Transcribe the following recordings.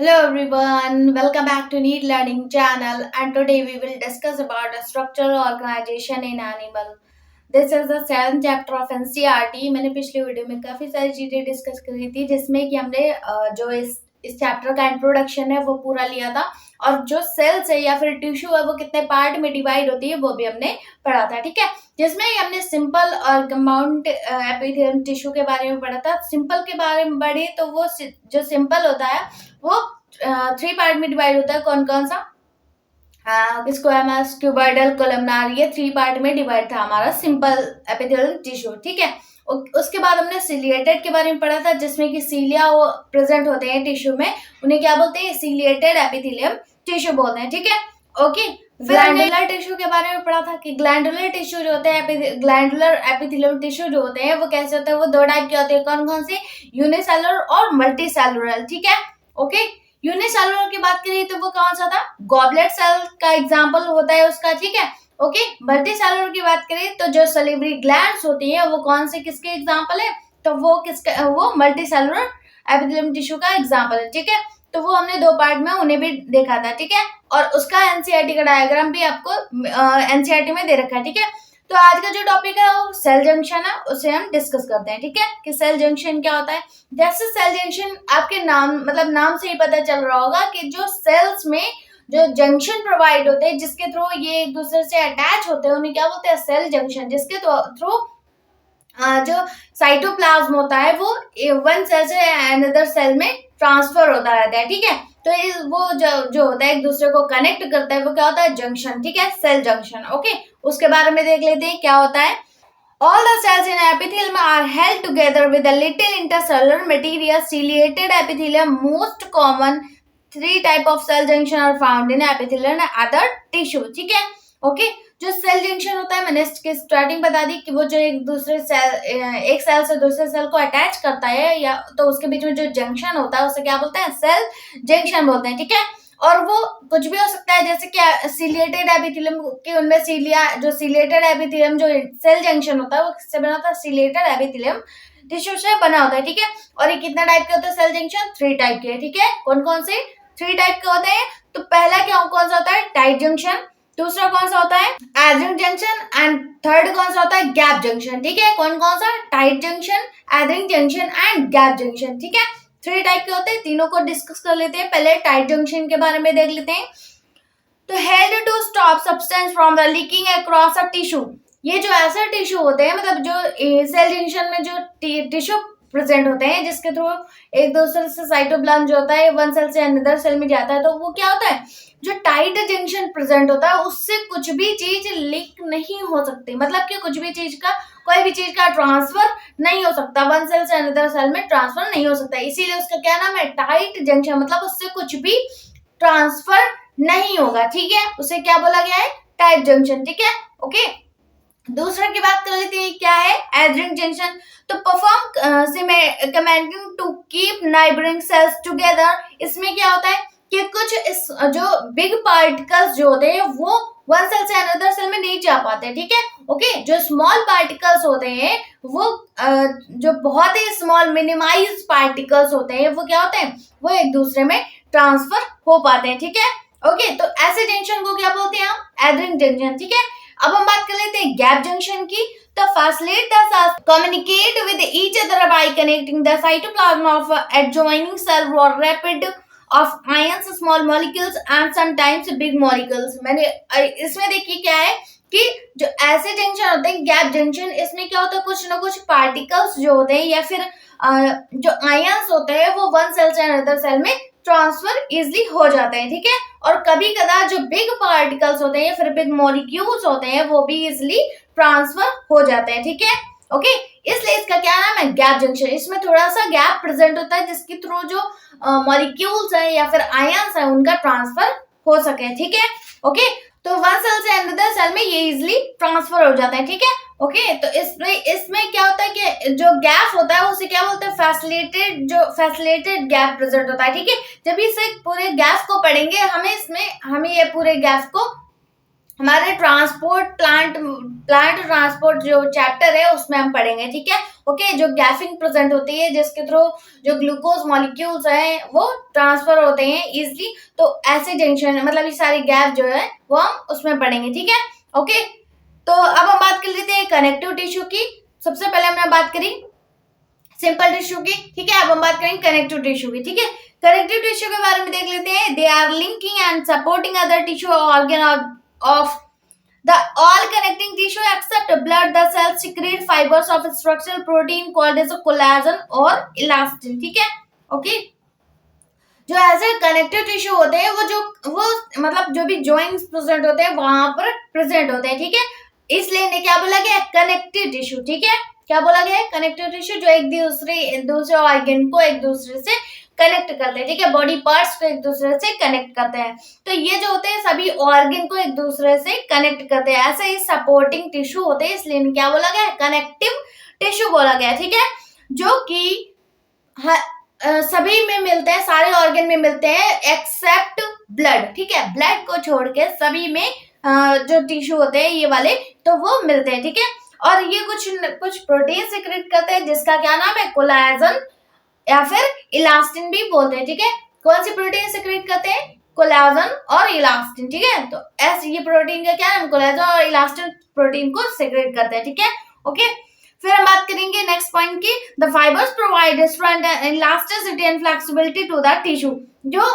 Hello everyone, welcome back to Need Learning channel, and today we will discuss about the structural organization in animal. This is the seven chapter of NCERT. मैंने पिछले video में काफी सारी चीजें discuss करी थी जिसमें कि हमने जो इस चैप्टर का इंट्रोडक्शन है वो पूरा लिया था, और जो सेल्स है या फिर टिश्यू है वो कितने पार्ट में डिवाइड होती है वो भी हमने पढ़ा था। ठीक है, जिसमें हमने सिंपल और कंपाउंड एपिथेलियम टिश्यू के बारे में पढ़ा था। सिंपल के बारे में पढ़े तो वो जो सिंपल होता है वो थ्री पार्ट में डिवाइड होता है। कौन कौन सा? स्क्वामस, क्यूबॉइडल, कोलमनार, ये थ्री पार्ट में डिवाइड था हमारा सिंपल एपिथेलियल टिश्यू। ठीक है, उसके बाद हमने सिलिएटेड के बारे में पढ़ा था, जिसमें कि सीलिया वो प्रेजेंट होते हैं टिश्यू में, उन्हें क्या बोलते हैं? सिलिएटेड एपिथेलियम टिश्यू बोलते हैं। ठीक है, ओके। ग्लैंडुलर टिश्यू के बारे में पढ़ा था कि ग्लैंडुलर टिश्यू जो होते हैं, ग्लैंडुलर एपिथेलियम टिश्यू जो होते हैं वो कैसे होते हैं? वो दो टाइप के होते हैं। कौन कौन से? यूनिसेलुलर और मल्टी सेलुलर। ठीक है, ओके। यूनिसेलुलर की बात करें तो वो कौन सा था? गॉबलेट सेल का एग्जांपल होता है उसका। ठीक है, ओके। मल्टी सेलुलर की बात करें तो जो सलिवरी ग्लैंड्स होती है वो कौन से किसके एग्जांपल है? तो वो किसका? वो मल्टी सेलुलर एपिथेलियम टिश्यू का एग्जांपल है। ठीक है, तो वो हमने दो पार्ट में उन्हें भी देखा था। ठीक है, और उसका एनसीईआरटी का डायग्राम भी आपको एनसीईआरटी में दे रखा है। ठीक है, तो आज का जो टॉपिक है वो सेल जंक्शन है, उसे हम डिस्कस करते हैं। ठीक है, कि सेल जंक्शन क्या होता है। जैसे सेल जंक्शन आपके नाम मतलब नाम से ही पता चल रहा होगा कि जो सेल्स में जो जंक्शन प्रोवाइड होते हैं जिसके थ्रू ये एक दूसरे से अटैच होते हैं उन्हें क्या बोलते हैं? Cell junction. जिसके थ्रू जो साइटोप्लाज्म होता है वो वन सेल से अनदर सेल में ट्रांसफर होता रहता है। ठीक है, तो वो जो होता है एक दूसरे को कनेक्ट करता है वो क्या होता है? जंक्शन। ठीक है, सेल जंक्शन। ओके, उसके बारे में देख लेते हैं क्या होता है। All the cells in epithelium are held together with a little intercellular material, ciliated epithelium. Most common three type of cell junction are found in epithelium and other tissue. ठीक है, ओके। जो सेल जंक्शन होता है मैंने इसकी starting बता दी कि वो जो एक दूसरे सेल एक सेल से दूसरे सेल को अटैच करता है या तो उसके बीच में जो जंक्शन होता है उसे क्या बोलते हैं? सेल जंक्शन बोलते हैं। ठीक है, और वो कुछ भी हो सकता है, जैसे कि सिलिएटेड एपिथेलियम के उनमें जो सिलिएटेड एपिथेलियम जो सेल जंक्शन होता है वो किससे बना होता है? सिलिएटेड एपिथेलियम टिश्यू से बना होता है। ठीक है, और ये कितना टाइप के होते हैं? सेल जंक्शन थ्री टाइप के। ठीक है, कौन कौन से? थ्री टाइप के होते हैं। तो पहला क्या कौन सा होता है? Tight junction. दूसरा कौन सा होता है? Adhering junction. एंड थर्ड कौन सा होता है? Gap junction. ठीक है, कौन कौन सा? Tight junction, adhering junction and gap junction. ठीक है, थ्री टाइप के होते हैं। तीनों को डिस्कस कर लेते हैं। पहले टाइट जंक्शन के बारे में देख लेते हैं। तो held to stop substance from the leaking across a tissue. ये जो ऐसे टिश्यू होते हैं मतलब जो सेल जंक्शन में जो टिश्यू प्रेजेंट होते हैं जिसके थ्रू एक दूसरे से साइटोप्लाज्म जो होता है वन सेल से अनदर सेल में जाता है, तो वो क्या होता है? जो टाइट जंक्शन प्रेजेंट होता है उससे कुछ भी चीज लीक नहीं हो सकती। मतलब कि कुछ भी चीज का कोई भी चीज का ट्रांसफर नहीं हो सकता, वन सेल से अनदर सेल में ट्रांसफर नहीं हो सकता। इसीलिए उसका क्या नाम है? Tight junction. मतलब उससे कुछ भी ट्रांसफर नहीं होगा। ठीक है, उसे क्या बोला गया है? Tight junction. ठीक है, ओके। दूसरा की बात कर लेते हैं, क्या है? Adhering junction. तो perform commenting to keep neighbouring cells together. इसमें क्या होता है कि कुछ जो बिग पार्टिकल्स जो होते हैं वो वन सेल से अनदर सेल में नहीं जा पाते। ठीक है, ओके। जो स्मॉल पार्टिकल्स होते हैं वो जो बहुत ही स्मॉल मिनिमाइज पार्टिकल्स होते हैं वो क्या होते हैं? वो एक दूसरे में ट्रांसफर हो पाते हैं। ठीक है, ओके। तो ऐसे जंक्शन को क्या बोलते हैं हम? एडरिंग जंक्शन। ठीक है, अब हम बात कर लेते हैं गैप जंक्शन की। तो facilitate the cells communicate with each other by connecting the cytoplasm of adjoining cell or rapid of ions, small molecules and sometimes big molecules। मैंने इसमें देखिए क्या है कि जो ऐसे जंक्शन होते हैं गैप जंक्शन, इसमें क्या होता है? कुछ ना कुछ पार्टिकल्स जो होते हैं या फिर जो आयंस होते हैं वो वन सेल से अनदर सेल में ट्रांसफर इजिली हो जाते हैं। ठीक है, और कभी कदार जो बिग पार्टिकल्स होते हैं या फिर बिग मॉलिक्यूल्स होते हैं वो भी इजिली ट्रांसफर हो जाते हैं। ठीक है, ओके। इसलिए इसका क्या नाम है? Gap junction. इसमें थोड़ा सा गैप प्रेजेंट होता है जिसके थ्रू जो मॉलिक्यूल्स है या फिर आयंस है उनका ट्रांसफर हो सके। ठीक है, ओके। तो वन सेल से अनदर सेल में ये इजिली ट्रांसफर हो जाता है। ठीक है, ओके। तो इसमें क्या होता है कि जो गैप होता है उसे क्या बोलते हैं? फैसिलिटेटेड गैप प्रेजेंट होता है। ठीक है, जब इसे पूरे गैप को पढ़ेंगे हमें ये पूरे गैप को हमारे प्लांट ट्रांसपोर्ट जो चैप्टर है उसमें हम पढ़ेंगे। ठीक है, ओके। जो गैफिंग प्रेजेंट होती है जिसके थ्रू जो ग्लूकोज मॉलिक्यूल्स हैं वो ट्रांसफर होते हैं इजिली, तो ऐसे जंक्शन मतलब ये सारी गैप जो है वो हम उसमें पढ़ेंगे, ठीक है। ओके, तो अब हम बात कर लेते हैं कनेक्टिव टिश्यू की। सबसे पहले हमने बात करी सिंपल टिश्यू की, ठीक है। अब हम बात करेंगे कनेक्टिव टिश्यू की, ठीक है। कनेक्टिव टिश्यू के बारे में देख लेते हैं। They are linking and supporting other tissue organ of the all connecting tissue except blood. The cells secrete fibers of structural protein called as collagen or elastin, ठीक है। ओके, जो ऐसे कनेक्टिव टिश्यू होते हैं वो मतलब जो भी जॉइंट्स प्रेजेंट होते हैं वहां पर प्रेजेंट होते हैं, ठीक है। इसलिए इन्हें क्या बोला गया है, कनेक्टिव टिश्यू, ठीक है। क्या बोला गया है, कनेक्टिव टिश्यू, जो एक दूसरे ऑर्गन को एक दूसरे से कनेक्ट करते हैं, ठीक है। बॉडी पार्ट्स को एक दूसरे से कनेक्ट करते हैं। तो ये जो होते हैं सभी ऑर्गन को एक दूसरे से कनेक्ट करते हैं। ऐसे ही सपोर्टिंग टिश्यू होते हैं, इसलिए क्या बोला गया है, कनेक्टिव टिश्यू बोला गया है, ठीक है। जो कि सभी में मिलते हैं, सारे ऑर्गन में मिलते हैं एक्सेप्ट ब्लड, ठीक है। ब्लड को छोड़ के सभी में जो टिश्यू होते हैं ये वाले तो वो मिलते हैं, ठीक है। और ये कुछ प्रोटीन सिक्रेट करते हैं जिसका क्या नाम है, कोलाजन या फिर इलास्टिन भी बोलते हैं, ठीक है। कौन सी प्रोटीन सिक्रेट करते हैं, कोलाजन और इलास्टिन, ठीक है। तो ऐसे ये प्रोटीन का क्या नाम, कोलाजन और इलास्टिन प्रोटीन को सिक्रेट करते हैं, ठीक है। ओके, फिर हम बात करेंगे नेक्स्ट पॉइंट की। The fibres provide strength and elasticity and flexibility to the tissue. जो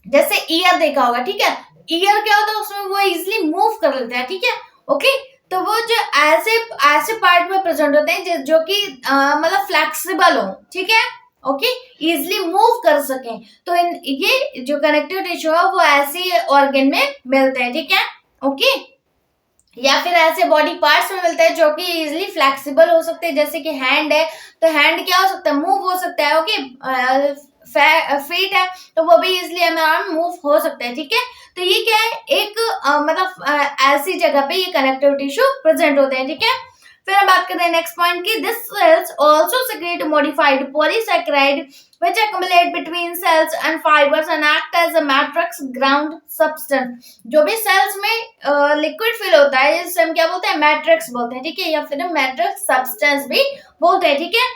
जैसे ईयर देखा होगा, ठीक है। ईयर क्या होता है, उसमें वो इजिली मूव कर लेता है, ठीक है। ओके, तो वो जो ऐसे पार्ट में प्रेजेंट होते हैं जो कि मतलब फ्लेक्सिबल हो, ठीक है। ओके, इजिली मूव कर सके। तो ये जो कनेक्टिव टिश्यू है वो ऐसे ऑर्गन में मिलते हैं, ठीक है। ओके, या फिर ऐसे बॉडी पार्ट्स में मिलता है जो कि इजिली फ्लेक्सिबल हो सकते हैं। जैसे कि हैंड है तो हैंड क्या हो सकता है, मूव हो सकता है। ओके, फीट है तो वो भी इजिली हमारा मूव हो सकता है, ठीक है। तो ये क्या है, एक मतलब ऐसी जगह पे ये कनेक्टिव टिश्यू प्रेजेंट होते हैं, ठीक है। फिर हम बात करते हैं नेक्स्ट पॉइंट की। This cells also secrete modified polysaccharide which accumulate between cells and fibers and act as a matrix ground substance। जो भी सेल्स में लिक्विड फिल होता है जिसे हम क्या बोलते हैं, मैट्रिक्स बोलते हैं, ठीक है। या फिर मैट्रिक्स सब्सटेंस भी बोलते हैं, ठीक है।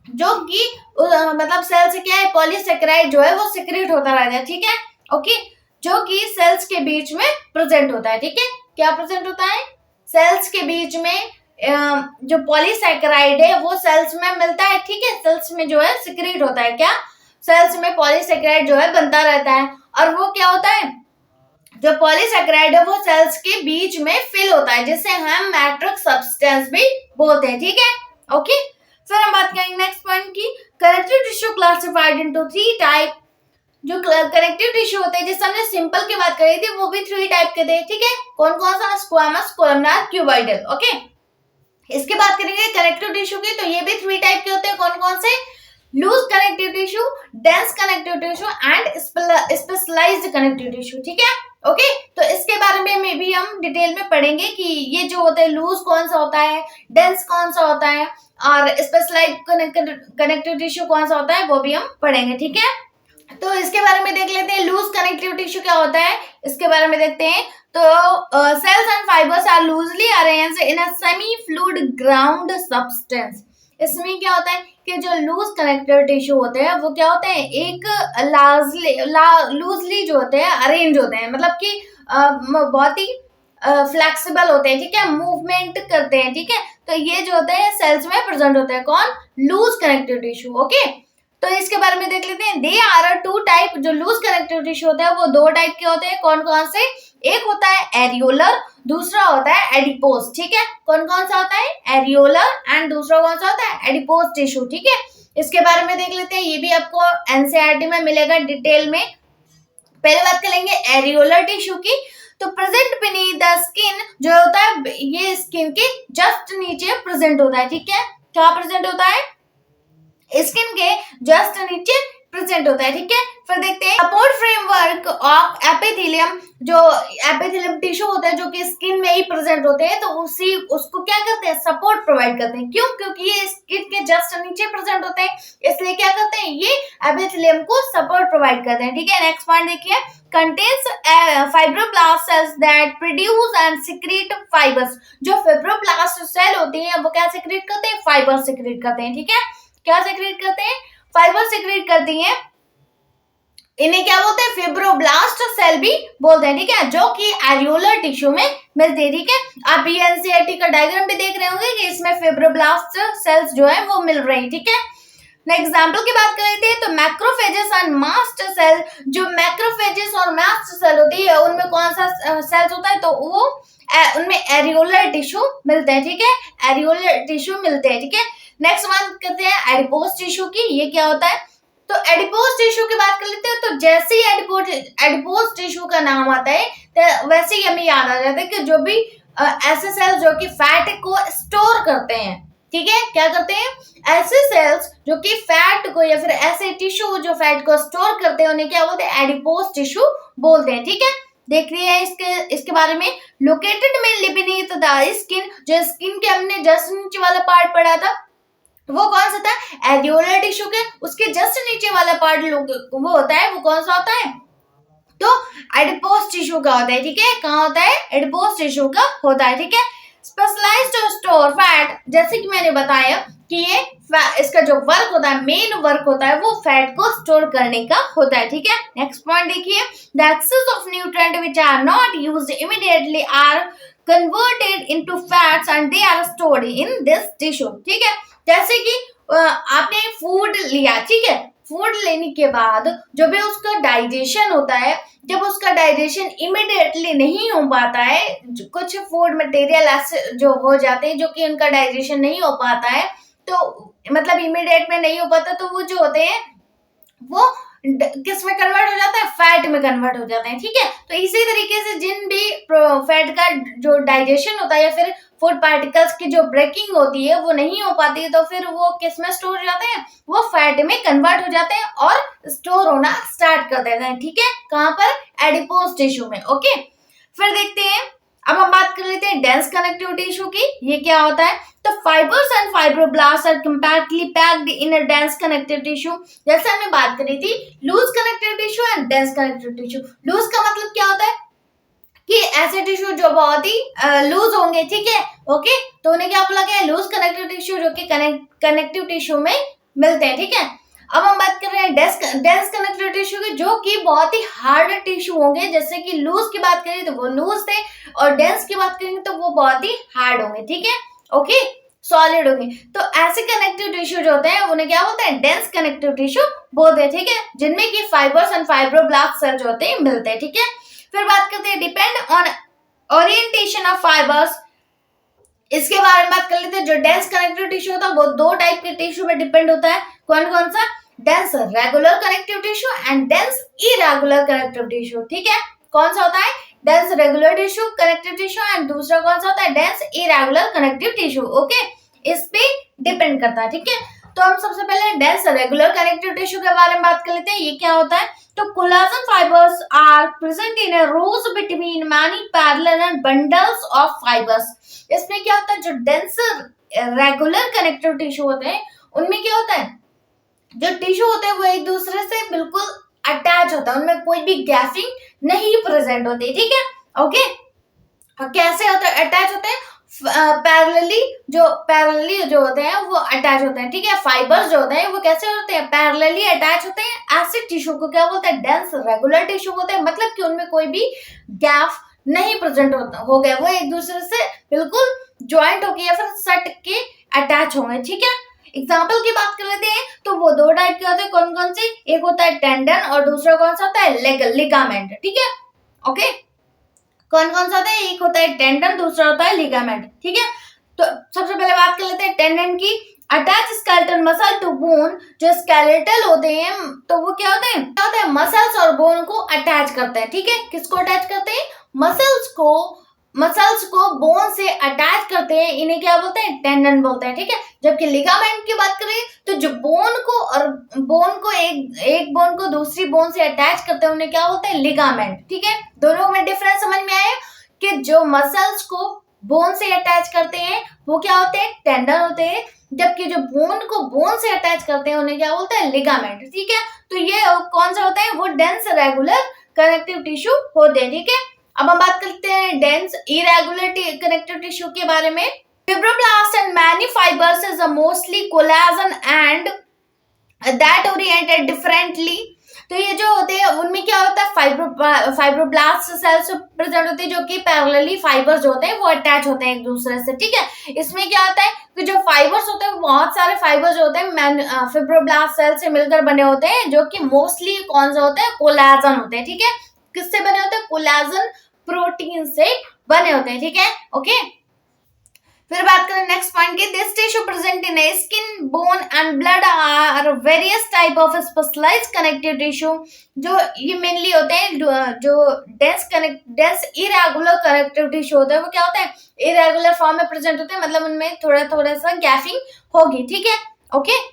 जो कि मतलब सेल से क्या है, पॉलीसैकेराइड जो है वो सिक्रेट होता रहता है, ठीक है। ओके, जो कि सेल्स के बीच में प्रेजेंट होता है, ठीक है। क्या प्रेजेंट होता है, सेल्स के बीच में जो पॉलीसैकेराइड है वो सेल्स में मिलता है, ठीक है। सेल्स में जो है सिक्रेट होता है, क्या, सेल्स में पॉलीसैकेराइड जो है बनता रहता है। और वो क्या होता है, जो पॉलीसैकेराइड है वो सेल्स के बीच में फिल होता है जिसे हम मैट्रिक्स सब्सटेंस भी बोलते हैं, ठीक है। ओके, फिर हम बात करेंगे नेक्स्ट पॉइंट की। Connective tissue classified into 3 type. जो कनेक्टिव टिश्यू होते हैं, जैसे हमने सिंपल की बात करी थी, वो भी 3 टाइप के थे, ठीक है। कौन कौन सा, स्क्वामस, कोलमनार, क्यूबॉइडल। ओके, इसकी बात करेंगे कनेक्टिव टिश्यू की, तो ये भी 3 टाइप के होते हैं। कौन कौन से, loose connective tissue, dense connective tissue and specialised connective tissue, ठीक है। ओके, तो इसके बारे में भी हम डिटेल में पढ़ेंगे कि ये जो होते हैं लूज कौन सा होता है, डेंस कौन सा होता है और स्पेशलाइज्ड कनेक्टिव टिश्यू कौन सा होता है, वो भी हम पढ़ेंगे, ठीक है। तो इसके बारे में देख लेते हैं, लूज कनेक्टिव टिश्यू क्या होता है, इसके बारे में देखते हैं। तो cells and fibres are loosely arranged in a semi fluid ground substance. इसमें क्या होता है कि जो लूज कनेक्टिव टिश्यू होते हैं वो क्या होते हैं, एक लूजली जो होते हैं अरेंज होते हैं, मतलब कि बहुत ही फ्लेक्सिबल होते हैं, ठीक है, मूवमेंट करते हैं, ठीक है। तो ये जो होते हैं सेल्स में प्रेजेंट होते हैं, कौन, लूज कनेक्टिव टिश्यू। ओके, तो इसके बारे में देख लेते हैं। They are 2 type. जो लूज कनेक्टिव टिश्यू होता है वो 2 टाइप के होते हैं। कौन कौन से, एक होता है एरियोलर, दूसरा होता है एडिपोज, ठीक है। कौन कौन सा होता है, एरियोलर एंड दूसरा कौन सा होता है, एडिपोज टिश्यू, ठीक है। इसके बारे में देख लेते हैं, ये भी आपको एनसीईआरटी में मिलेगा डिटेल में। पहले बात करेंगे एरियोलर टिश्यू की। तो प्रेजेंट बीनीथ द स्किन, जो होता है ये स्किन के जस्ट नीचे प्रेजेंट होता है, ठीक है। क्या प्रेजेंट होता है, स्किन के जस्ट नीचे प्रेजेंट होता है, ठीक है। फिर देखते हैं सपोर्ट फ्रेमवर्क ऑफ एपिथेलियम। जो एपिथेलियम टिश्यू होता है जो कि स्किन में ही प्रेजेंट होते हैं, तो उसको क्या करते हैं, सपोर्ट प्रोवाइड करते हैं। क्यों, क्योंकि ये स्किन के जस्ट नीचे प्रेजेंट होते हैं, इसलिए क्या करते हैं, ये एपिथेलियम को सपोर्ट प्रोवाइड करते हैं, ठीक है। नेक्स्ट पॉइंट देखिए, contains fibroblast sales that produce and secrete fibres. जो फाइब्रोब्लास्ट सेल होती है वो क्या सिक्रीट करते हैं, फाइबर सिक्रीट करते हैं, ठीक है। क्या सिक्रीट करते हैं, फाइबर सिक्रीट करती हैं। इन्हें क्या बोलते हैं, फिब्रोब्लास्ट सेल भी बोलते हैं, ठीक है, जो कि एरियोलर टिश्यू में मिलते हैं, ठीक है। आप ये एनसीईआरटी का डायग्राम भी देख रहे होंगे कि इसमें फिब्रोब्लास्ट सेल्स जो है वो मिल रही, ठीक है। एग्जाम्पल की बात कर लेते हैं तो मैक्रोफेजेस एंड मास्ट सेल, जो मैक्रोफेजेस और मास्ट सेल होती है उनमें कौन सा सेल्स होता है, तो वो उनमें एरियोलर टिश्यू मिलते हैं, ठीक है, एरियोलर टिश्यू मिलते हैं, ठीक है। नेक्स्ट बात करते हैं एडिपोज टिश्यू की, ये क्या होता है, तो एडिपोज टिश्यू की बात कर लेते हैं। तो जैसे ही एडिपोज टिश्यू का नाम आता है तो वैसे ही हमें याद आ जाता है कि जो भी ऐसे सेल्स जो कि फैट को स्टोर करते हैं, ठीक है, क्या करते हैं, ऐसे सेल्स जो कि फैट को या फिर ऐसे टिश्यू जो फैट को स्टोर करते हैं उन्हें क्या बोलते हैं, एडिपोज टिश्यू बोलते हैं, ठीक है। देख रही है इसके बारे में, लोकेटेड में beneath द स्किन, जो स्किन के हमने जस्ट नीचे वाला पार्ट पढ़ा था वो कौन सा था, एरियोलर टिश्यू के उसके जस्ट नीचे वाला पार्ट वो होता है, वो कौन सा होता है, तो एडिपोज टिश्यू का होता है, ठीक है, कहाँ होता है, एडिपोज टिश्यू का होता है, ठीक है। स्पेशलाइज्ड टू स्टोर फैट, जैसे कि मैंने बताया कि ये इसका जो वर्क होता है, मेन वर्क होता है वो फैट को स्टोर करने का होता है, ठीक है। नेक्स्ट पॉइंट देखिए, the excess of nutrient which are not used immediately are converted into fats and they are stored in this tissue, ठीक है। जैसे कि आपने फूड लिया, ठीक है, फूड लेने के बाद जो भी उसका डाइजेशन होता है, जब उसका डाइजेशन इमिडिएटली नहीं हो पाता है, कुछ फूड मटेरियल ऐसे जो हो जाते हैं जो कि उनका डाइजेशन नहीं हो पाता है, तो मतलब इमिडिएट में नहीं हो पाता, तो वो जो होते हैं वो किस में कन्वर्ट हो जाता है, फैट में कन्वर्ट हो जाते हैं, ठीक है। तो इसी तरीके से जिन भी फैट का जो डाइजेशन होता है या फिर फूड पार्टिकल्स की जो ब्रेकिंग होती है वो नहीं हो पाती है, तो फिर वो किस में स्टोर हो जाते हैं, वो फैट में कन्वर्ट हो जाते हैं और स्टोर होना स्टार्ट कर देते हैं, ठीक है, कहाँ पर, एडिपोज टिश्यू में, ओके। फिर देखते हैं, अब हम बात कर लेते हैं डेंस कनेक्टिव टिश्यू की, ये क्या होता है, तो fibres and fibroblast are compactly packed in a dense connective tissue. जैसे हमने बात करी थी loose connective tissue and dense connective tissue. Loose का मतलब क्या होता है कि ऐसे टिश्यू जो बहुत ही लूज होंगे, ठीक है, ओके, तो उन्हें क्या बोला गया है, लूज कनेक्टिव टिश्यू, जो कि कनेक्टिव टिश्यू में मिलते हैं, ठीक है। अब हम बात कर रहे हैं डेंस कनेक्टिव टिश्यू की, जो कि बहुत ही हार्ड टिश्यू होंगे, जैसे कि लूज की बात करें तो वो लूज थे और डेंस की बात करेंगे तो वो बहुत ही हार्ड होंगे, ठीक है, ओके, सॉलिड होंगे। तो ऐसे कनेक्टिव टिश्यू जो होते हैं उन्हें क्या बोलते हैं, डेंस कनेक्टिव टिश्यू बोलते हैं, ठीक है, जिनमें की फाइबर्स एंड फाइब्रोब्लास्ट सेल जो होते हैं मिलते हैं, ठीक है। फिर बात करते हैं depend on orientation of fibres, इसके बारे में बात कर लेते हैं। जो डेंस कनेक्टिव टिश्यू होता है वो दो टाइप के टिश्यू में डिपेंड होता है, कौन कौन सा, dense regular connective tissue and dense irregular connective tissue, ठीक है, कौन सा होता है, dense regular tissue connective tissue and दूसरा कौन सा होता है, dense irregular connective tissue, okay, इस पे डिपेंड करता है, ठीक है। तो हम सबसे पहले डेंस रेगुलर कनेक्टिव टिश्यू के बारे में बात कर लेते हैं, ये क्या होता है, तो collagen fibres are present in a rows between many parallel and bundles of fibres. इसमें क्या होता है, जो डेंस रेगुलर कनेक्टिव टिश्यू होते हैं उनमें क्या होता है, जो टिश्यू होते हैं वो एक दूसरे से बिल्कुल अटैच होता है, उनमें कोई भी गैपिंग नहीं प्रेजेंट होती, ठीक है, ओके। और कैसे होते हैं, अटैच होते हैं पैरेलली जो होते हैं वो अटैच होते हैं, ठीक है। फाइबर्स जो होते हैं वो कैसे होते हैं, पैरेलली अटैच होते हैं। ऐसे टिश्यू को क्या बोलते हैं, डेंस रेगुलर टिश्यू बोलते हैं, मतलब कि उनमें कोई भी गैप नहीं प्रेजेंट हो गए, वो एक दूसरे से बिल्कुल ज्वाइंट होके या फिर सट के अटैच होंगे, ठीक है। एग्जाम्पल की बात कर लेते हैं तो वो दो टाइप के होते हैं, कौन कौन से, एक होता है टेंडन और दूसरा कौन सा होता है, लिगामेंट, ठीक है, ओके, कौन कौन सा होता है, एक होता है टेंडन, दूसरा होता है लिगामेंट, ठीक है। तो सबसे पहले बात कर लेते हैं टेंडन की। Attach skeletal muscle to bone, जो स्केलेटल होते हैं तो वो क्या होते हैं, मसल्स और बोन को अटैच करते हैं, ठीक है, किसको अटैच करते हैं, मसल्स को बोन से अटैच करते हैं, इन्हें क्या बोलते हैं, टेंडन बोलते हैं, ठीक है। जबकि लिगामेंट की बात करें तो जो बोन को एक बोन को दूसरी बोन से अटैच करते हैं उन्हें क्या बोलते हैं, लिगामेंट, ठीक है। दोनों में डिफरेंस समझ में आया कि जो मसल्स को बोन से अटैच करते हैं वो क्या होते हैं, टेंडन होते हैं, जबकि जो बोन को बोन से अटैच करते हैं उन्हें क्या बोलते हैं, लिगामेंट, ठीक है। तो ये कौन सा होता है, वो डेंस रेगुलर कनेक्टिव टिश्यू होते हैं, ठीक है। अब हम बात करते हैं डेंस इरेगुलर कनेक्टिव टिश्यू के बारे में। Fibroblasts and many fibers is a mostly collagen and that oriented differently। तो ये जो होते हैं उनमें क्या होता है, फाइब्रोब्लास्ट सेल्स प्रेजेंट होते हैं जो कि पैरेलली फाइबर्स होते हैं वो अटैच होते हैं एक दूसरे से, ठीक है। इसमें क्या होता है कि जो फाइबर्स होते हैं बहुत सारे फाइबर्स होते हैं फाइब्रोब्लास्ट सेल से मिलकर बने होते हैं, जो कि मोस्टली कौन से होते हैं, कोलाजन होते हैं, ठीक है। किससे बने होते हैं, कोलाजन प्रोटीन से बने होते हैं, ठीक है, ओके। फिर बात करें नेक्स्ट पॉइंट की, this tissue present in skin, bone and blood are various type of specialised connective tissue. जो ये मेनली होते हैं जो डेंस इरेगुलर कनेक्टिव टिश्यू होता है, वो क्या होता है, इरेगुलर फॉर्म में प्रेजेंट होते हैं, मतलब उनमें थोड़ा थोड़ा सा गैपिंग होगी, ठीक है, ओके।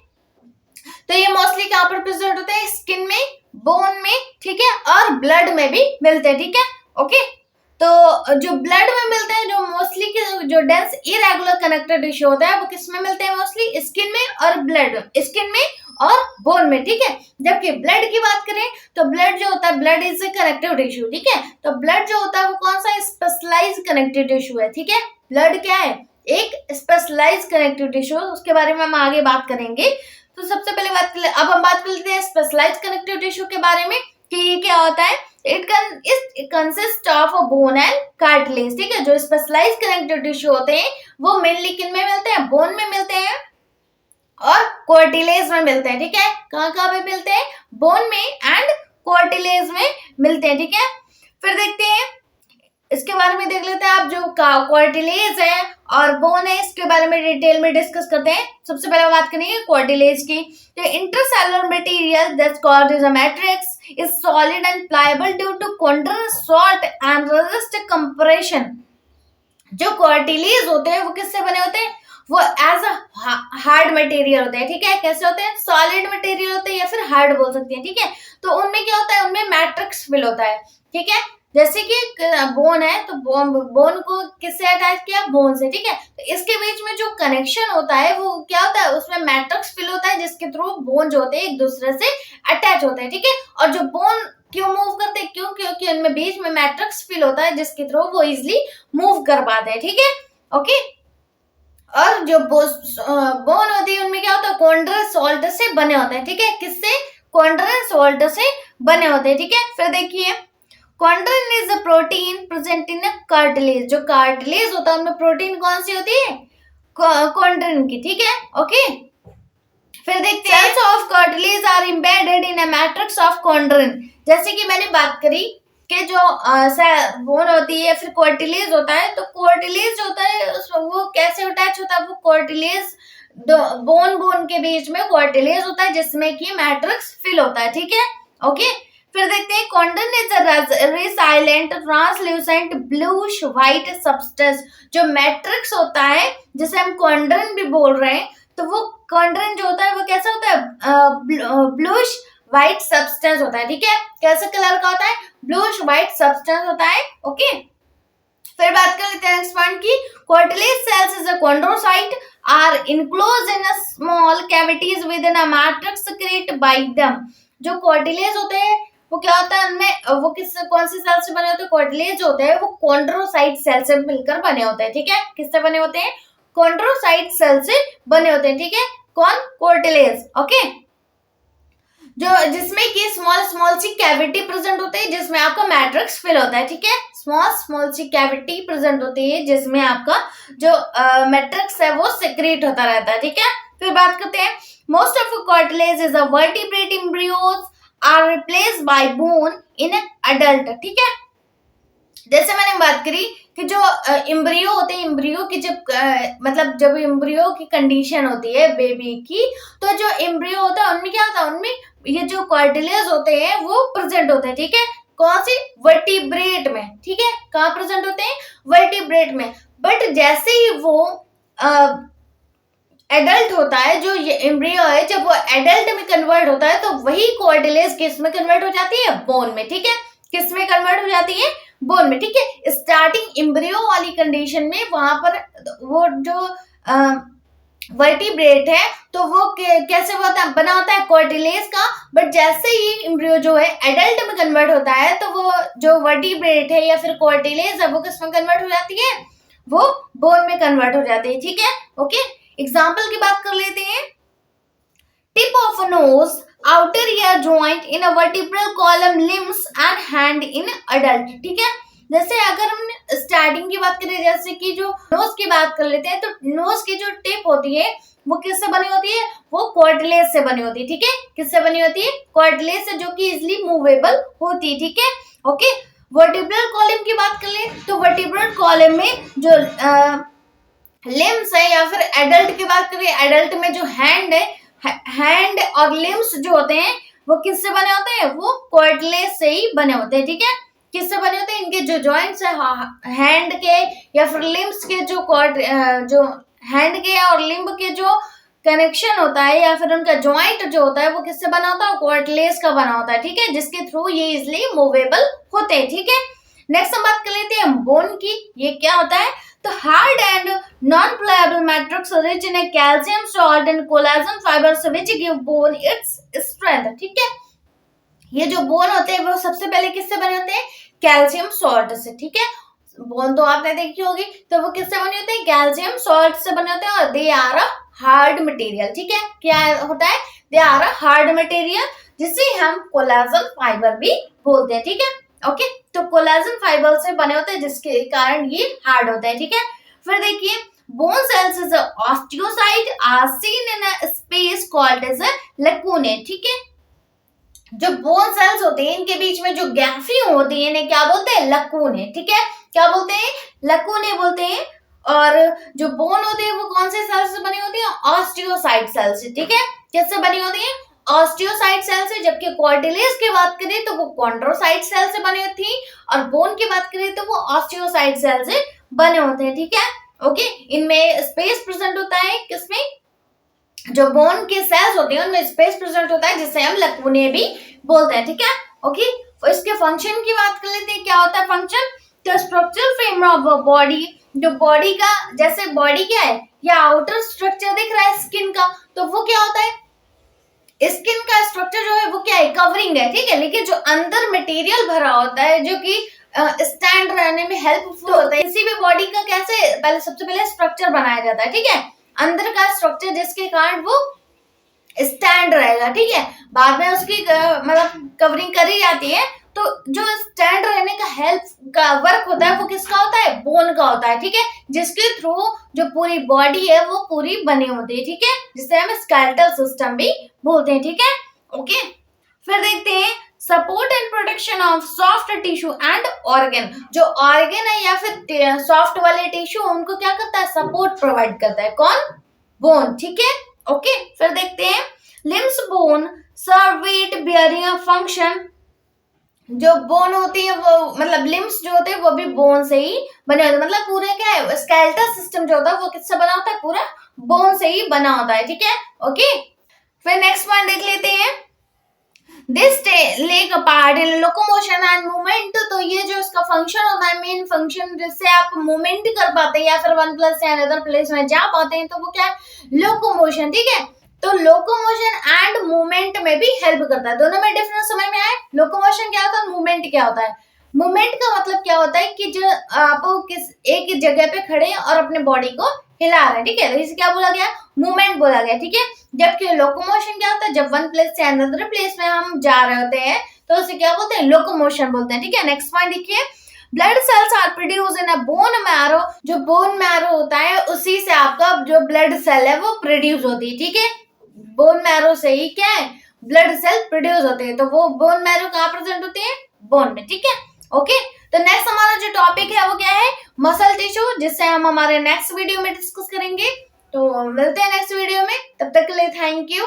तो ये मोस्टली कहाँ पर प्रेजेंट होते हैं, स्किन में, बोन में, ठीक है, और ब्लड में भी मिलते हैं, ठीक है, ओके। तो जो ब्लड में मिलते हैं, जो मोस्टली जो डेंस इरेगुलर कनेक्टिव टिश्यू होता है वो किस में मिलते हैं, मोस्टली स्किन में और ब्लड, स्किन में और बोन में, ठीक है। जबकि ब्लड की बात करें तो ब्लड जो होता है, blood is a connective tissue, ठीक है। तो ब्लड जो होता है वो कौन सा, स्पेशलाइज्ड कनेक्टिव टिश्यू है, ठीक है। ब्लड क्या है, एक स्पेशलाइज्ड कनेक्टिव टिश्यू, उसके बारे में हम आगे बात करेंगे। तो सबसे पहले अब हम बात कर लेते हैं स्पेशलाइज्ड कनेक्टिव टिश्यू के बारे में कि ये क्या होता है। It consist of bone and cartilage, ठीक है। जो स्पेशलाइज्ड कनेक्टिव टिश्यू होते हैं वो मेनली किन में मिलते हैं, बोन में मिलते हैं और कार्टिलेज में मिलते हैं, ठीक है। कहाँ पे मिलते हैं, बोन में एंड कार्टिलेज में मिलते हैं, ठीक है। फिर देखते हैं इसके बारे में, देख लेते हैं आप, जो कार्टिलेज है और बोन है इसके बारे में डिटेल में डिस्कस करते हैं। सबसे पहले बात करेंगे कार्टिलेज की। तो intercellular material that's called as a matrix is solid and pliable due to contract salt and resist compression. जो कार्टिलेज होते हैं वो किससे बने होते हैं, वो एज अ हार्ड मटेरियल होते हैं, ठीक है। कैसे होते हैं, सॉलिड मटेरियल होते हैं या फिर हार्ड बोल सकते हैं, ठीक है। तो उनमें क्या होता है, उनमें मैट्रिक्स फिल होता है, ठीक है। जैसे कि बोन है तो बोन को किससे अटैच किया, बोन से, ठीक है। तो इसके बीच में जो कनेक्शन होता है वो क्या होता है, उसमें मैट्रिक्स फिल होता है जिसके थ्रू बोन जो होते हैं एक दूसरे से अटैच होते हैं, ठीक है। और जो बोन क्यों मूव करते हैं, क्योंकि उनमें बीच में मैट्रिक्स फिल होता है जिसके थ्रू वो इजिली मूव कर पाते हैं, ठीक है, ओके। और जो बोन होती है उनमें क्या होता है, कॉन्ड्रल सॉल्ट से बने होते हैं, ठीक है। किससे, कॉन्ड्रल सॉल्ट से बने होते हैं, ठीक है। फिर देखिए chondrin is a protein present in cartilage. जो कार्टिलेज होता है उनमें प्रोटीन कौन सी होती है, कॉन्ड्रिन की, ठीक है, ओके। फिर देखते हैं cells of cartilage are embedded in a matrix of chondrin. जैसे कि मैंने बात करी कि जो बोन होती है फिर कार्टिलेज होता है, तो कार्टिलेज होता है वो कैसे अटैच होता है, वो कार्टिलेज बोन के बीच में कार्टिलेज होता है जिसमें कि मैट्रिक्स फिल होता है, ठीक है, ओके। फिर देखते हैं chondrin is a resilient translucent bluish white substance. जो मैट्रिक्स होता है जिसे हम कॉन्ड्रिन भी बोल रहे हैं, तो वो कॉन्ड्रिन जो होता है वो कैसा होता है, ब्लूइश व्हाइट सब्सटेंस होता है, ठीक है। कैसे कलर का होता है, ब्लूइश व्हाइट सब्सटेंस होता है, ओके। फिर बात कर लेते हैं नेक्स्ट पॉइंट की, cartilage cells is a chondrocyte are enclosed in a small cavities within a matrix created by them. जो कार्टिलेज होते हैं वो क्या होता है, उनमें वो कौन सी सेल से बने होते हैं, कार्टिलेज होते हैं वो कॉन्ड्रोसाइट सेल से मिलकर बने होते हैं, ठीक है। किससे बने होते हैं, कॉन्ड्रोसाइट सेल से बने होते हैं, ठीक है। कौन, कार्टिलेज, ओके। जो जिसमें कि स्मॉल सी कैविटी प्रेजेंट होती है जिसमें आपका मैट्रिक्स फिल होता है, ठीक है। स्मॉल सी कैविटी प्रेजेंट होती है जिसमें आपका जो मैट्रिक्स है वो सिक्रेट होता रहता है, ठीक है। फिर बात करते हैं most of cartilage is a vertebrate embryos are replaced by bone in adult, ठीक है। जैसे मैंने बात करी कि जो एम्ब्रियो होते हैं, एम्ब्रियो की जब जब एम्ब्रियो की कंडीशन होती है बेबी की, तो जो एम्ब्रियो होता है उनमें क्या होता है, उनमें ये जो कार्टिलेज होते हैं वो प्रेजेंट होते हैं, ठीक है। कौन सी, वर्टिब्रेट में, ठीक है। कहाँ प्रेजेंट होते हैं, वर्टिब्रेट में। बट जैसे ही वो एडल्ट होता है, जो ये एम्ब्रियो है जब वो एडल्ट में कन्वर्ट होता है तो वही कार्टिलेज किस में कन्वर्ट हो जाती है, बोन में, ठीक है। किस में कन्वर्ट हो जाती है, बोन में, ठीक है। स्टार्टिंग एम्ब्रियो वाली कंडीशन में वहां पर वो जो वर्टिब्रेट है तो वो कैसे बना होता है, कार्टिलेज का। बट जैसे ही एम्ब्रियो जो है एडल्ट में कन्वर्ट होता है तो वो जो वर्टिब्रेट है या फिर कार्टिलेज है वो किस में कन्वर्ट हो जाती है, वो बोन में कन्वर्ट हो जाती है, ठीक है, ओके। एग्जाम्पल की बात कर लेते हैं, tip of nose outer ear joint in a vertebral column limbs and hand in adult. ठीक है, जैसे अगर हम स्टार्टिंग की बात करें, जैसे कि जो नोज की बात कर लेते हैं, तो नोज की जो टिप होती है वो किससे बनी होती है, वो कार्टिलेज से बनी होती है। ठीक है, किससे बनी होती है, कार्टिलेज से, जो कि इजिली मूवेबल होती है। ठीक है, ओके। वर्टिब्रल कॉलम की बात कर ले तो वर्टिब्रल कॉलम में जो लिम्स है, या फिर एडल्ट की बात करें, एडल्ट में जो हैंड है, हैंड और लिम्स जो होते हैं वो किससे बने होते हैं, वो कार्टिलेज से ही बने होते हैं। ठीक है, किससे बने होते हैं, इनके जो जॉइंट्स है हैंड के या फिर लिम्स के, जो हैंड के और लिम्ब के जो कनेक्शन होता है या फिर उनका जॉइंट जो होता है वो किससे बना होता है, कार्टिलेज का बना होता है। ठीक है, जिसके थ्रू ये इजिली मूवेबल होते हैं। ठीक है, नेक्स्ट हम बात कर लेते हैं बोन की। ये क्या होता है, तो hard and non pliable matrix rich in calcium salt and collagen fibres which give bone its strength. ठीक है, ये जो बोन होते हैं वो सबसे पहले किससे बने होते हैं, कैल्शियम सॉल्ट से। ठीक है, बोन तो आपने देखी होगी, तो वो किससे बने होते हैं, कैल्शियम सॉल्ट से बने होते हैं, और they are a hard material. ठीक है, क्या होता है, they are a hard material, जिसे हम कोलाजन फाइबर भी बोलते हैं। ठीक है, ओके। तो कोलाजन फाइबर से बने होते हैं, जिसके कारण ये हार्ड होते हैं। ठीक है, फिर देखिए bone cells is osteocyte are seen in a space called as lacunae. ठीक है, जो बोन सेल्स होते हैं इनके बीच में जो गैपिंग होती है इन्हें क्या बोलते हैं, लैकूने। ठीक है, क्या बोलते हैं, लैकूने बोलते हैं। और जो बोन होते हैं वो कौन से सेल्स से बनी होती है, ऑस्टियोसाइट सेल से। ठीक है, किससे बनी होती है, ऑस्टियोसाइट सेल से। जबकि कार्टिलेज की बात करें तो वो कॉन्ड्रोसाइट सेल से बनी होती है, और बोन की बात करें तो वो ऑस्टियोसाइट सेल से बने होते हैं। ठीक है, ओके। इनमें स्पेस प्रेजेंट होता है, किसमें, जो बोन के सेल्स होते हैं उनमें स्पेस प्रेजेंट होता है, जिसे हम लैकूने भी बोलते हैं। ठीक है, ओके। तो इसके फंक्शन की बात कर लेते हैं, क्या होता है फंक्शन, तो स्ट्रक्चरल फ्रेम ऑफ बॉडी, जो बॉडी का, जैसे बॉडी क्या है, या आउटर स्ट्रक्चर दिख रहा है स्किन का, तो वो क्या होता है, स्किन का स्ट्रक्चर जो है वो क्या है, कवरिंग है। ठीक है, लेकिन जो अंदर मटेरियल भरा होता है जो कि स्टैंड रहने में हेल्पफुल होता है। किसी भी बॉडी का कैसे पहले, सबसे पहले स्ट्रक्चर बनाया जाता है। ठीक है, अंदर का स्ट्रक्चर, जिसके कारण वो स्टैंड रहेगा। ठीक है, बाद में उसकी मतलब कवरिंग करी जाती है, तो जो स्टैंड रहने का हेल्प का वर्क होता है वो किसका होता है, बोन का होता है। ठीक है, जिसके थ्रू जो पूरी बॉडी है वो पूरी बनी होती है। ठीक है, जिसे हम स्केलेटल सिस्टम भी बोलते हैं। ठीक है, ओके। फिर देखते हैं support and protection of soft tissue and organ. जो ऑर्गन है या फिर सॉफ्ट वाले टिश्यू, उनको क्या करता है, सपोर्ट प्रोवाइड करता है, कौन, बोन। ठीक है, ओके। फिर देखते हैं लिम्स बोन सर्व वेट बियरिंग फंक्शन। जो बोन होती है वो, मतलब लिम्स जो होते हैं वो भी बोन से ही बने होते हैं, मतलब पूरे क्या है, स्केलेटल सिस्टम जो होता है वो किससे बना होता है, पूरा बोन से ही बना होता है। ठीक है, ओके। फिर नेक्स्ट पॉइंट देख लेते हैं, this leg part in locomotion and movement. तो ये जो इसका फंक्शन होता है, मेन फंक्शन, जिससे आप मूवमेंट कर पाते हैं या फिर वन प्लेस से अनदर प्लेस में जा पाते हैं, तो वो क्या है, लोकोमोशन। ठीक है, तो लोकोमोशन एंड मूवमेंट में भी हेल्प करता है। दोनों में डिफरेंस समझ में आए, लोकोमोशन क्या होता है, मूवमेंट क्या होता है। मूवमेंट का मतलब क्या होता है कि जो आप किस एक जगह पे खड़े हैं और अपने बॉडी को हिला रहे हैं। ठीक है, तो इसे क्या बोला गया, मूवमेंट बोला गया। ठीक है, जबकि लोकोमोशन क्या होता है, जब वन प्लेस से अनदर प्लेस में हम जा रहे होते हैं तो उसे क्या बोलते हैं, लोकोमोशन बोलते हैं। ठीक है, नेक्स्ट पॉइंट देखिए, blood cells are produce in a bone marrow. जो बोन मैरो होता है उसी से आपका जो ब्लड सेल है वो प्रोड्यूस होती है। ठीक है, बोन मैरो से ही क्या है, ब्लड सेल प्रोड्यूस होते हैं। तो वो बोन मैरो कहाँ प्रेजेंट होते हैं, बोन में। ठीक है, ओके। तो नेक्स्ट हमारा जो टॉपिक है वो क्या है, मसल टिश्यू, जिससे हम हमारे नेक्स्ट वीडियो में डिस्कस करेंगे। तो मिलते हैं नेक्स्ट वीडियो में, तब तक के लिए थैंक यू।